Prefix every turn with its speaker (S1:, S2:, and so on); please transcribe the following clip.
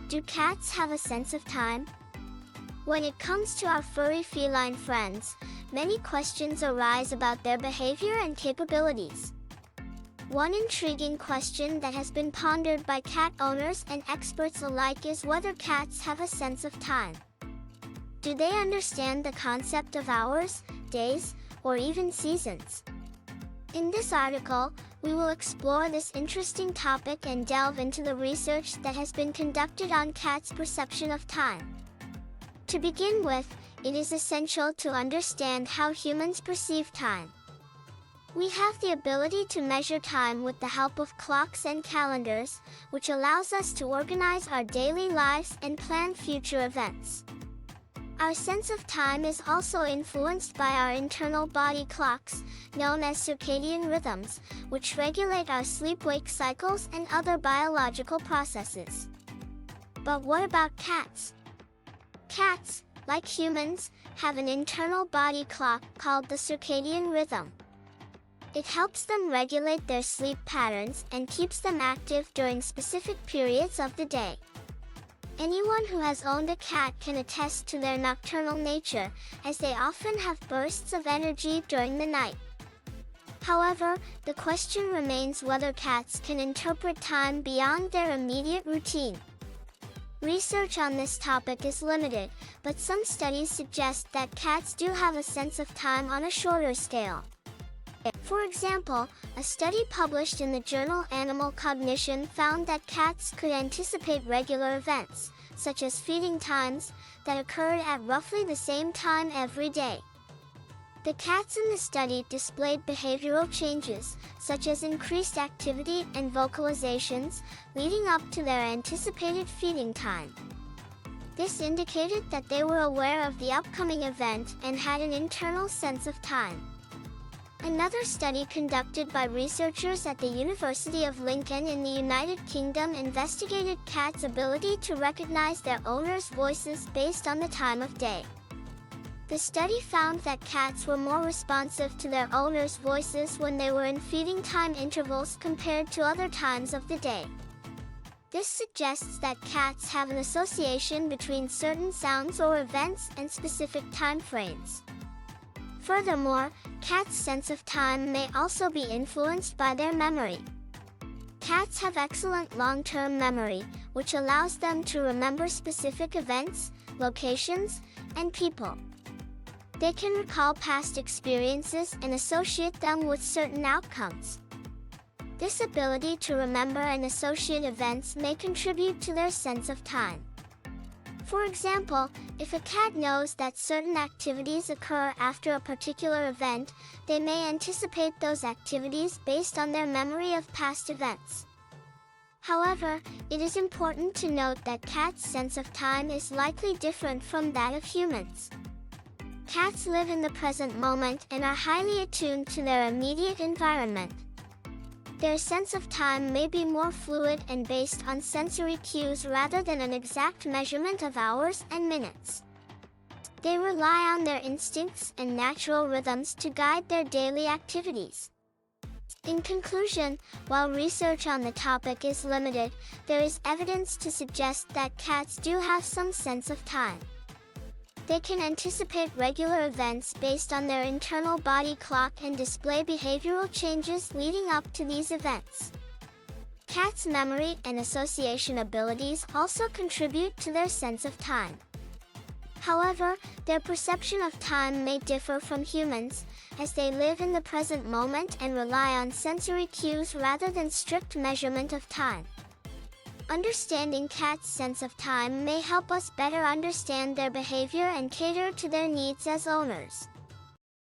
S1: Do cats have a sense of time? When it comes to our furry feline friends, many questions arise about their behavior and capabilities. One intriguing question that has been pondered by cat owners and experts alike is whether cats have a sense of time. Do they understand the concept of hours, days, or even seasons? In this article, we will explore this interesting topic and delve into the research that has been conducted on cats' perception of time. To begin with, it is essential to understand how humans perceive time. We have the ability to measure time with the help of clocks and calendars, which allows us to organize our daily lives and plan future events. Our sense of time is also influenced by our internal body clocks, known as circadian rhythms, which regulate our sleep-wake cycles and other biological processes. But what about cats? Cats, like humans, have an internal body clock called the circadian rhythm. It helps them regulate their sleep patterns and keeps them active during specific periods of the day. Anyone who has owned a cat can attest to their nocturnal nature, as they often have bursts of energy during the night. However, the question remains whether cats can interpret time beyond their immediate routine. Research on this topic is limited, but some studies suggest that cats do have a sense of time on a shorter scale. For example, a study published in the journal Animal Cognition found that cats could anticipate regular events, such as feeding times, that occurred at roughly the same time every day. The cats in the study displayed behavioral changes, such as increased activity and vocalizations, leading up to their anticipated feeding time. This indicated that they were aware of the upcoming event and had an internal sense of time. Another study conducted by researchers at the University of Lincoln in the United Kingdom investigated cats' ability to recognize their owners' voices based on the time of day. The study found that cats were more responsive to their owners' voices when they were in feeding time intervals compared to other times of the day. This suggests that cats have an association between certain sounds or events and specific time frames. Furthermore, cats' sense of time may also be influenced by their memory. Cats have excellent long-term memory, which allows them to remember specific events, locations, and people. They can recall past experiences and associate them with certain outcomes. This ability to remember and associate events may contribute to their sense of time. For example, if a cat knows that certain activities occur after a particular event, they may anticipate those activities based on their memory of past events. However, it is important to note that cats' sense of time is likely different from that of humans. Cats live in the present moment and are highly attuned to their immediate environment. Their sense of time may be more fluid and based on sensory cues rather than an exact measurement of hours and minutes. They rely on their instincts and natural rhythms to guide their daily activities. In conclusion, while research on the topic is limited, there is evidence to suggest that cats do have some sense of time. They can anticipate regular events based on their internal body clock and display behavioral changes leading up to these events. Cats' memory and association abilities also contribute to their sense of time. However, their perception of time may differ from humans, as they live in the present moment and rely on sensory cues rather than strict measurement of time. Understanding cats' sense of time may help us better understand their behavior and cater to their needs as owners.